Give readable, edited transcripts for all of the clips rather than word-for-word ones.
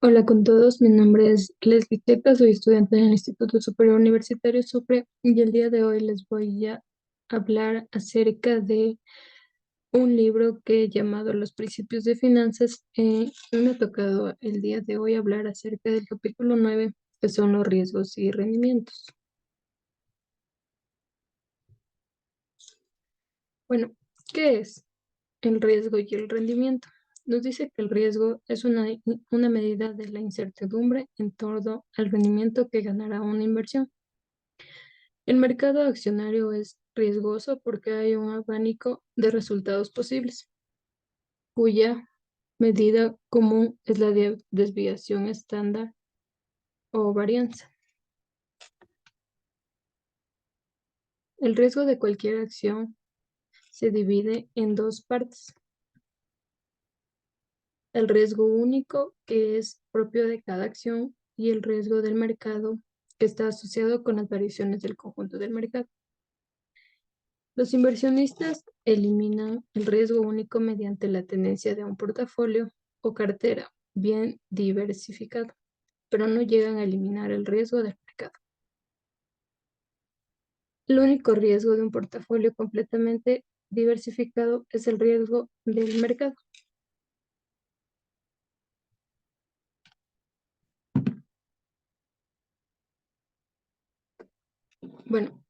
Hola con todos, mi nombre es Leslie Teta, soy estudiante en el Instituto Superior Universitario Sucre y el día de hoy les voy a hablar acerca de un libro que he llamado Los Principios de Finanzas. Me ha tocado el día de hoy hablar acerca del capítulo 9, que son los riesgos y rendimientos. Bueno, ¿qué es el riesgo y el rendimiento? Nos dice que el riesgo es una medida de la incertidumbre en torno al rendimiento que ganará una inversión. El mercado accionario es riesgoso porque hay un abanico de resultados posibles, cuya medida común es la desviación estándar o varianza. El riesgo de cualquier acción se divide en dos partes. El riesgo único, que es propio de cada acción, y el riesgo del mercado, que está asociado con las variaciones del conjunto del mercado. Los inversionistas eliminan el riesgo único mediante la tenencia de un portafolio o cartera bien diversificado, pero no llegan a eliminar el riesgo del mercado. El único riesgo de un portafolio completamente diversificado es el riesgo del mercado. Bueno,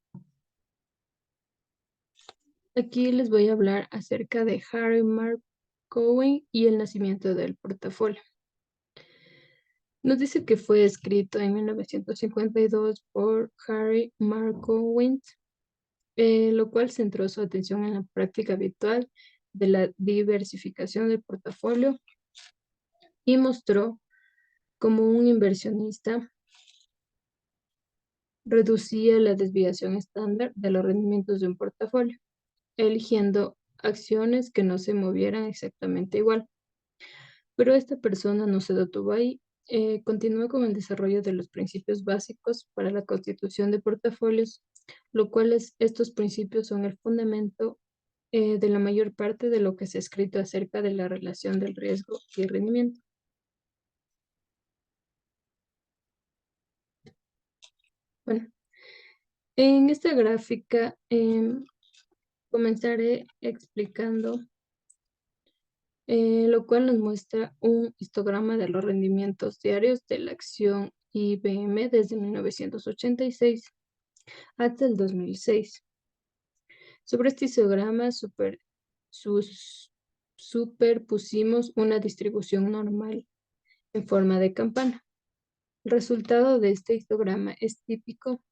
aquí les voy a hablar acerca de Harry Markowitz y el nacimiento del portafolio. Nos dice que fue escrito en 1952 por Harry Markowitz, lo cual centró su atención en la práctica habitual de la diversificación del portafolio y mostró cómo un inversionista reducía la desviación estándar de los rendimientos de un portafolio, eligiendo acciones que no se movieran exactamente igual. Pero esta persona no se detuvo ahí. Continuó con el desarrollo de los principios básicos para la constitución de portafolios, lo cual estos principios son el fundamento de la mayor parte de lo que se ha escrito acerca de la relación del riesgo y el rendimiento. Bueno, en esta gráfica comenzaré explicando lo cual nos muestra un histograma de los rendimientos diarios de la acción IBM desde 1986 hasta el 2006. Sobre este histograma superpusimos una distribución normal en forma de campana. El resultado de este histograma es típico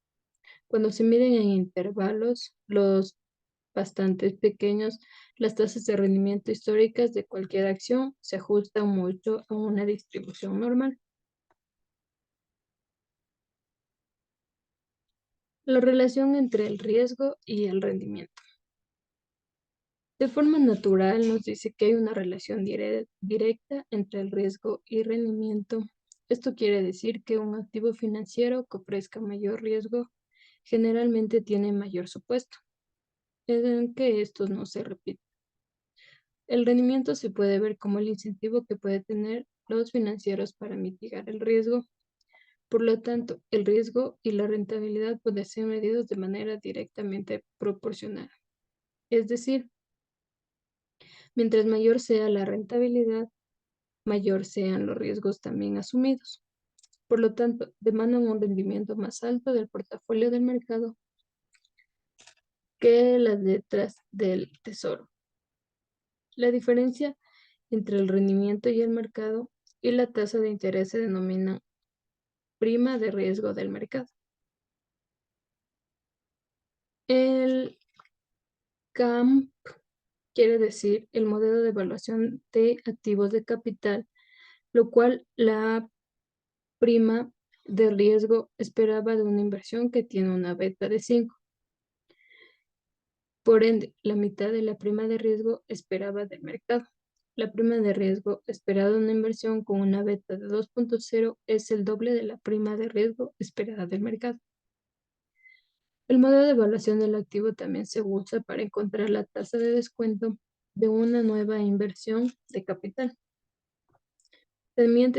cuando se miden en intervalos los bastante pequeños. Las tasas de rendimiento históricas de cualquier acción se ajustan mucho a una distribución normal. La relación entre el riesgo y el rendimiento. De forma natural nos dice que hay una relación directa entre el riesgo y rendimiento. Esto quiere decir que un activo financiero que ofrezca mayor riesgo generalmente tiene mayor supuesto, en que estos no se repiten. El rendimiento se puede ver como el incentivo que pueden tener los financieros para mitigar el riesgo. Por lo tanto, el riesgo y la rentabilidad pueden ser medidos de manera directamente proporcional. Es decir, mientras mayor sea la rentabilidad, mayor sean los riesgos también asumidos. Por lo tanto, demandan un rendimiento más alto del portafolio del mercado que las letras del tesoro. La diferencia entre el rendimiento y el mercado y la tasa de interés se denomina prima de riesgo del mercado. El CAMP quiere decir el modelo de evaluación de activos de capital, lo cual la prima de riesgo esperaba de una inversión que tiene una beta de 5. Por ende, la mitad de la prima de riesgo esperaba del mercado. La prima de riesgo esperada de una inversión con una beta de 2.0 es el doble de la prima de riesgo esperada del mercado. El modelo de evaluación del activo también se usa para encontrar la tasa de descuento de una nueva inversión de capital. También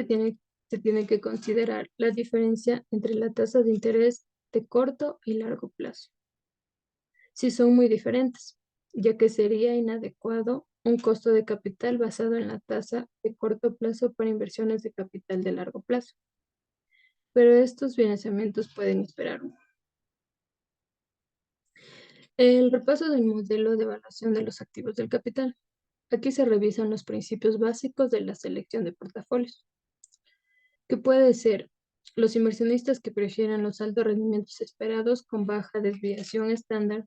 se tiene que considerar la diferencia entre la tasa de interés de corto y largo plazo, si son muy diferentes, ya que sería inadecuado un costo de capital basado en la tasa de corto plazo para inversiones de capital de largo plazo. Pero estos financiamientos pueden esperar. El repaso del modelo de evaluación de los activos del capital. Aquí se revisan los principios básicos de la selección de portafolios, que puede ser los inversionistas que prefieren los altos rendimientos esperados con baja desviación estándar,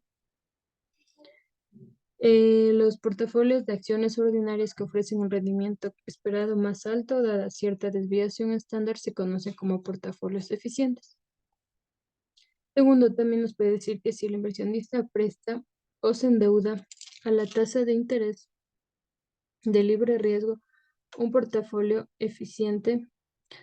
los portafolios de acciones ordinarias que ofrecen un rendimiento esperado más alto dada cierta desviación estándar se conocen como portafolios eficientes. Segundo, también nos puede decir que si el inversionista presta o se endeuda a la tasa de interés de libre riesgo, un portafolio eficiente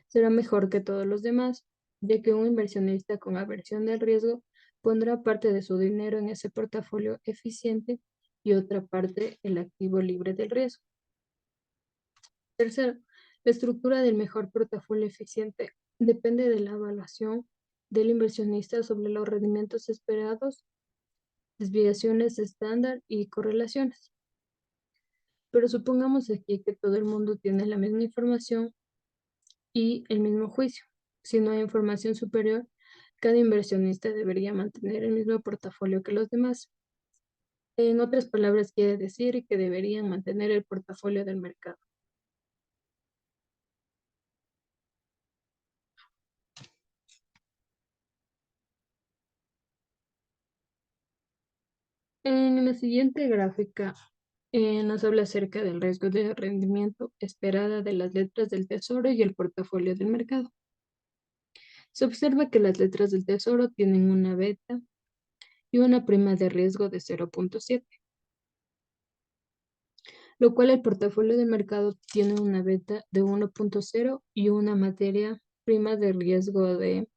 será mejor que todos los demás, ya que un inversionista con aversión del riesgo pondrá parte de su dinero en ese portafolio eficiente y otra parte el activo libre del riesgo. Tercero, la estructura del mejor portafolio eficiente depende de la evaluación del inversionista sobre los rendimientos esperados, desviaciones estándar y correlaciones. Pero supongamos aquí que todo el mundo tiene la misma información y el mismo juicio. Si no hay información superior, cada inversionista debería mantener el mismo portafolio que los demás. En otras palabras, quiere decir que deberían mantener el portafolio del mercado. En la siguiente gráfica nos habla acerca del riesgo de rendimiento esperada de las letras del tesoro y el portafolio del mercado. Se observa que las letras del tesoro tienen una beta y una prima de riesgo de 0.7, lo cual el portafolio de mercado tiene una beta de 1.0 y una materia prima de riesgo de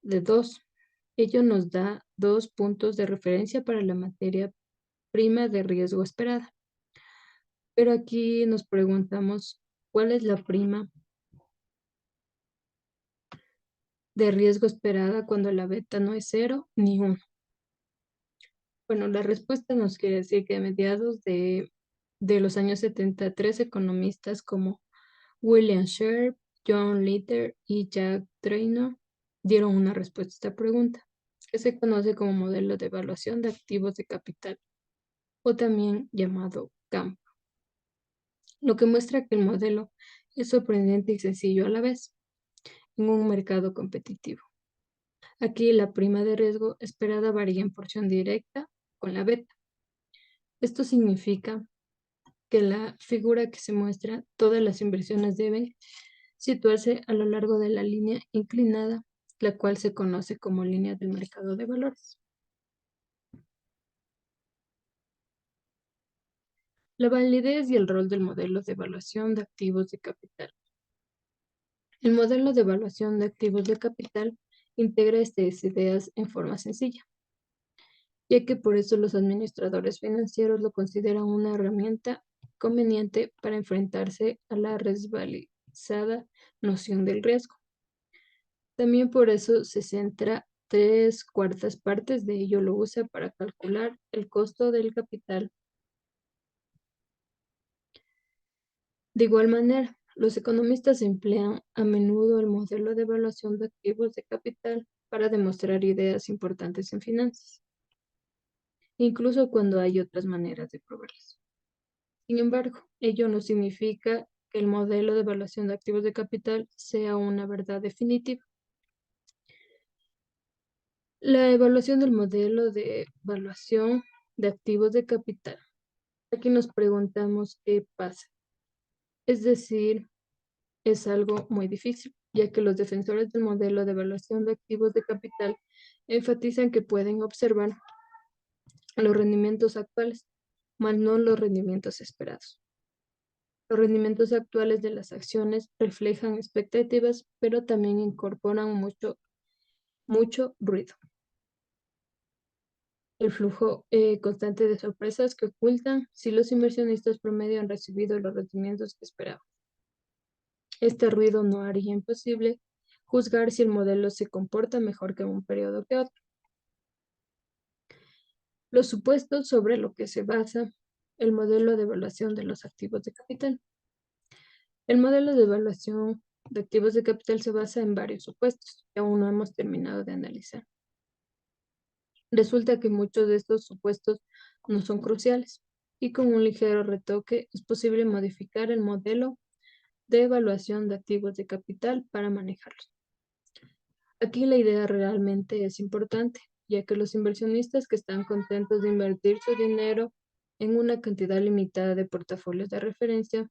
2. Ello nos da 2 puntos de referencia para la materia prima de riesgo esperada. Pero aquí nos preguntamos, ¿cuál es la prima de riesgo esperada cuando la beta no es 0 ni 1? Bueno, la respuesta nos quiere decir que a mediados de los años 70, tres economistas como William Sharpe, John Litter y Jack Traynor dieron una respuesta a esta pregunta, que se conoce como modelo de evaluación de activos de capital, o también llamado CAMP, lo que muestra que el modelo es sorprendente y sencillo a la vez en un mercado competitivo. Aquí la prima de riesgo esperada varía en porción directa con la beta. Esto significa que la figura que se muestra, todas las inversiones deben situarse a lo largo de la línea inclinada, la cual se conoce como línea del mercado de valores. La validez y el rol del modelo de evaluación de activos de capital. El modelo de evaluación de activos de capital integra estas ideas en forma sencilla, ya que por eso los administradores financieros lo consideran una herramienta conveniente para enfrentarse a la resbalizada noción del riesgo. También por eso se centra 3/4 de ello lo usa para calcular el costo del capital. De igual manera, los economistas emplean a menudo el modelo de evaluación de activos de capital para demostrar ideas importantes en finanzas, incluso cuando hay otras maneras de probarlas. Sin embargo, ello no significa que el modelo de evaluación de activos de capital sea una verdad definitiva. La evaluación del modelo de evaluación de activos de capital. Aquí nos preguntamos qué pasa. Es decir, es algo muy difícil, ya que los defensores del modelo de evaluación de activos de capital enfatizan que pueden observar los rendimientos actuales, mas no los rendimientos esperados. Los rendimientos actuales de las acciones reflejan expectativas, pero también incorporan mucho ruido. El flujo constante de sorpresas que ocultan si los inversionistas promedio han recibido los rendimientos que esperaban. Este ruido no haría imposible juzgar si el modelo se comporta mejor que un periodo que otro. Los supuestos sobre lo que se basa el modelo de evaluación de los activos de capital. El modelo de evaluación de activos de capital se basa en varios supuestos que aún no hemos terminado de analizar. Resulta que muchos de estos supuestos no son cruciales y con un ligero retoque es posible modificar el modelo de evaluación de activos de capital para manejarlos. Aquí la idea realmente es importante, ya que los inversionistas que están contentos de invertir su dinero en una cantidad limitada de portafolios de referencia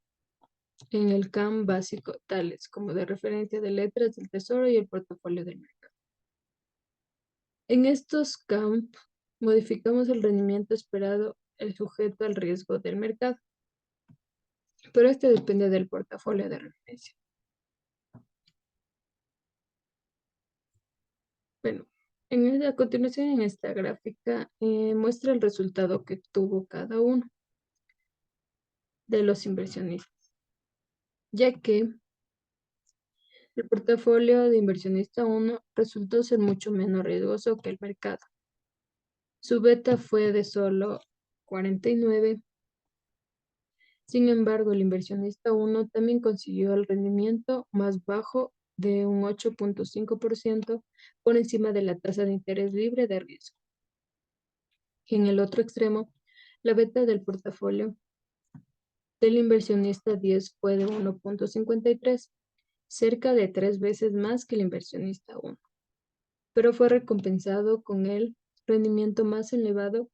en el CAM básico, tales como de referencia de letras del tesoro y el portafolio del mercado. En estos CAM modificamos el rendimiento esperado, el sujeto al riesgo del mercado, pero este depende del portafolio de referencia. Bueno, a continuación en esta gráfica muestra el resultado que tuvo cada uno de los inversionistas, ya que el portafolio de inversionista 1 resultó ser mucho menos riesgoso que el mercado. Su beta fue de solo 49. Sin embargo, el inversionista 1 también consiguió el rendimiento más bajo de un 8.5% por encima de la tasa de interés libre de riesgo. En el otro extremo, la beta del portafolio del inversionista 10 fue de 1.53, cerca de 3 veces más que el inversionista 1, pero fue recompensado con el rendimiento más elevado,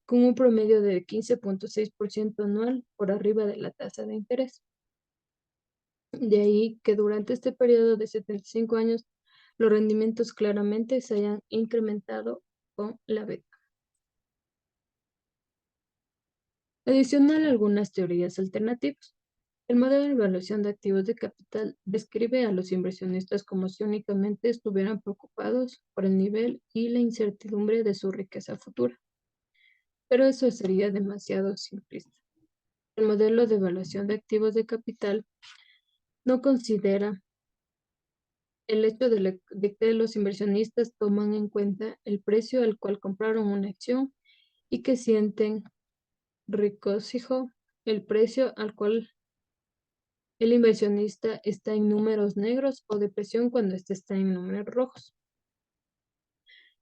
con un promedio de 15.6% anual por arriba de la tasa de interés. De ahí que durante este periodo de 75 años, los rendimientos claramente se hayan incrementado con la beta. Adicional, algunas teorías alternativas. El modelo de evaluación de activos de capital describe a los inversionistas como si únicamente estuvieran preocupados por el nivel y la incertidumbre de su riqueza futura, pero eso sería demasiado simplista. El modelo de evaluación de activos de capital no considera el hecho de que los inversionistas toman en cuenta el precio al cual compraron una acción y que sienten regocijo el precio al cual el inversionista está en números negros o depresión cuando éste está en números rojos.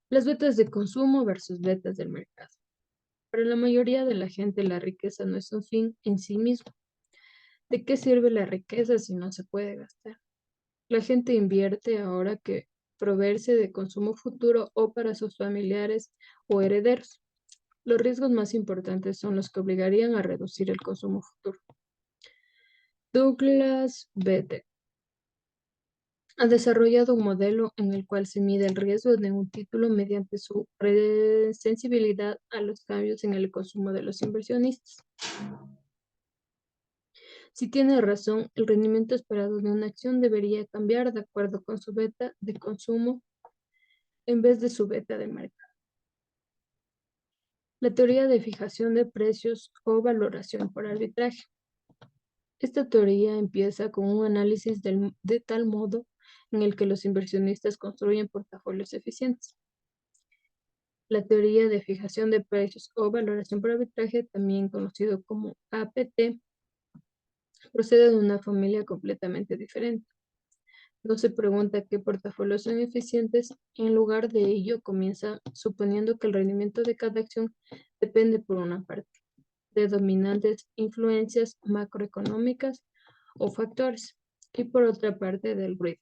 Las betas de consumo versus betas del mercado. Para la mayoría de la gente, la riqueza no es un fin en sí mismo. ¿De qué sirve la riqueza si no se puede gastar? La gente invierte ahora que proveerse de consumo futuro o para sus familiares o herederos. Los riesgos más importantes son los que obligarían a reducir el consumo futuro. Douglas Bede ha desarrollado un modelo en el cual se mide el riesgo de un título mediante su sensibilidad a los cambios en el consumo de los inversionistas. Si tiene razón, el rendimiento esperado de una acción debería cambiar de acuerdo con su beta de consumo en vez de su beta de mercado. La teoría de fijación de precios o valoración por arbitraje. Esta teoría empieza con un análisis de tal modo en el que los inversionistas construyen portafolios eficientes. La teoría de fijación de precios o valoración por arbitraje, también conocido como APT, procede de una familia completamente diferente. No se pregunta qué portafolios son eficientes, en lugar de ello comienza suponiendo que el rendimiento de cada acción depende por una parte de dominantes influencias macroeconómicas o factores y por otra parte del ruido,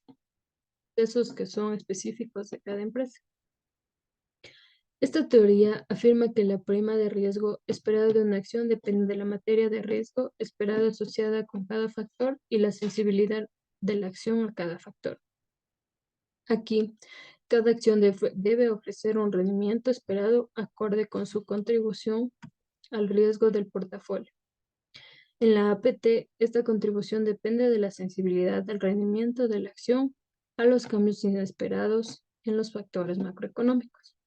de esos que son específicos de cada empresa. Esta teoría afirma que la prima de riesgo esperada de una acción depende de la materia de riesgo esperada asociada con cada factor y la sensibilidad de la acción a cada factor. Aquí, cada acción debe ofrecer un rendimiento esperado acorde con su contribución al riesgo del portafolio. En la APT, esta contribución depende de la sensibilidad del rendimiento de la acción a los cambios inesperados en los factores macroeconómicos.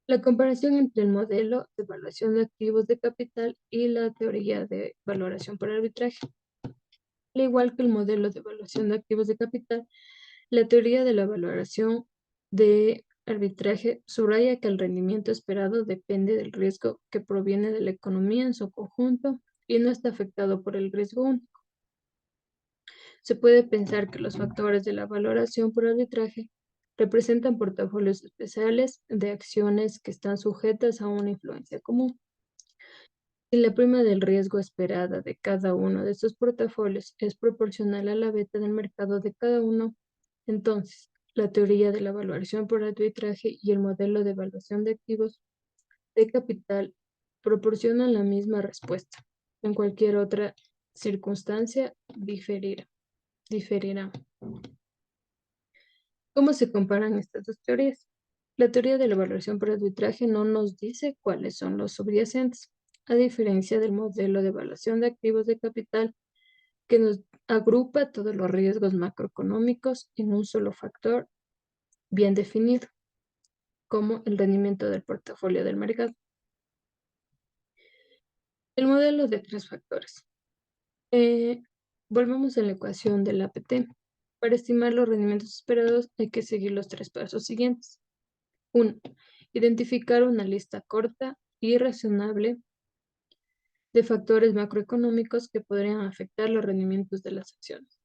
La comparación entre el modelo de evaluación de activos de capital y la teoría de valoración por arbitraje. Al igual que el modelo de evaluación de activos de capital, la teoría de la valoración de arbitraje subraya que el rendimiento esperado depende del riesgo que proviene de la economía en su conjunto y no está afectado por el riesgo único. Se puede pensar que los factores de la valoración por arbitraje representan portafolios especiales de acciones que están sujetas a una influencia común. Si la prima del riesgo esperada de cada uno de estos portafolios es proporcional a la beta del mercado de cada uno, entonces la teoría de la valoración por arbitraje y el modelo de evaluación de activos de capital proporcionan la misma respuesta. En cualquier otra circunstancia diferirá. ¿Cómo se comparan estas dos teorías? La teoría de la evaluación por arbitraje no nos dice cuáles son los subyacentes, a diferencia del modelo de evaluación de activos de capital, que nos agrupa todos los riesgos macroeconómicos en un solo factor bien definido, como el rendimiento del portafolio del mercado. El modelo de tres factores. Volvemos a la ecuación del APT. Para estimar los rendimientos esperados hay que seguir los tres pasos siguientes. 1. Identificar una lista corta y razonable de factores macroeconómicos que podrían afectar los rendimientos de las acciones.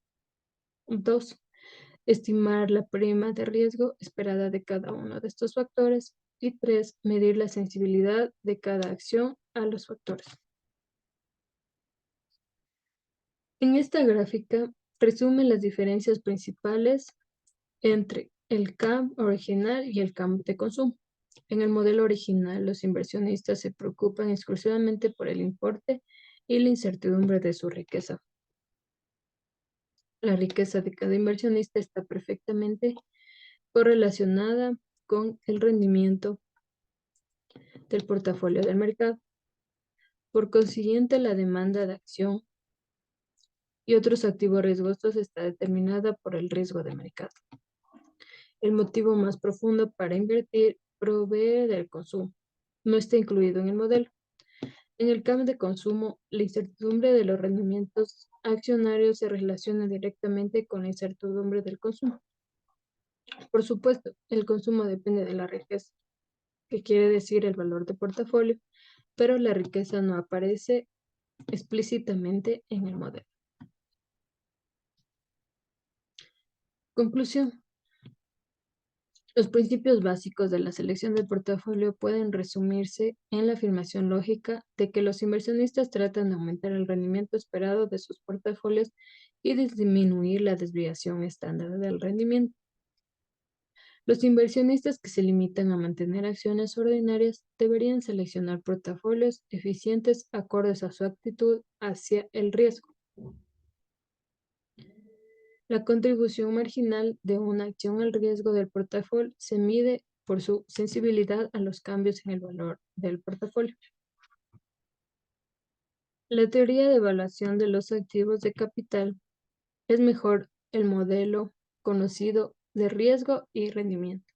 2. Estimar la prima de riesgo esperada de cada uno de estos factores. Y 3. Medir la sensibilidad de cada acción a los factores. En esta gráfica resume las diferencias principales entre el CAM original y el CAM de consumo. En el modelo original, los inversionistas se preocupan exclusivamente por el importe y la incertidumbre de su riqueza. La riqueza de cada inversionista está perfectamente correlacionada con el rendimiento del portafolio del mercado. Por consiguiente, la demanda de acción y otros activos riesgosos está determinada por el riesgo de mercado. El motivo más profundo para invertir provee del consumo. No está incluido en el modelo. En el cambio de consumo, la incertidumbre de los rendimientos accionarios se relaciona directamente con la incertidumbre del consumo. Por supuesto, el consumo depende de la riqueza, que quiere decir el valor de portafolio, pero la riqueza no aparece explícitamente en el modelo. Conclusión. Los principios básicos de la selección de portafolio pueden resumirse en la afirmación lógica de que los inversionistas tratan de aumentar el rendimiento esperado de sus portafolios y disminuir la desviación estándar del rendimiento. Los inversionistas que se limitan a mantener acciones ordinarias deberían seleccionar portafolios eficientes acordes a su actitud hacia el riesgo. La contribución marginal de una acción al riesgo del portafolio se mide por su sensibilidad a los cambios en el valor del portafolio. La teoría de evaluación de los activos de capital es mejor el modelo conocido de riesgo y rendimiento.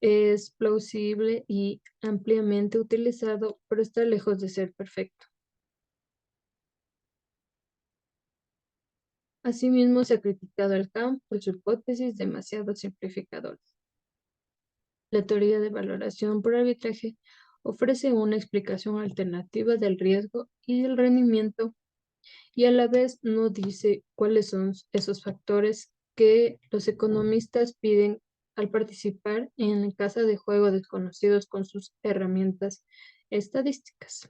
Es plausible y ampliamente utilizado, pero está lejos de ser perfecto. Asimismo, se ha criticado al CAM por su hipótesis demasiado simplificadoras. La teoría de valoración por arbitraje ofrece una explicación alternativa del riesgo y del rendimiento y a la vez no dice cuáles son esos factores que los economistas piden al participar en casa de juego desconocidos con sus herramientas estadísticas.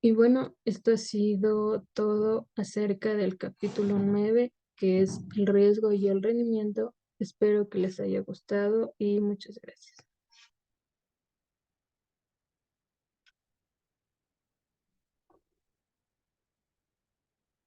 Y bueno, esto ha sido todo acerca del capítulo 9, que es el riesgo y el rendimiento. Espero que les haya gustado y muchas gracias.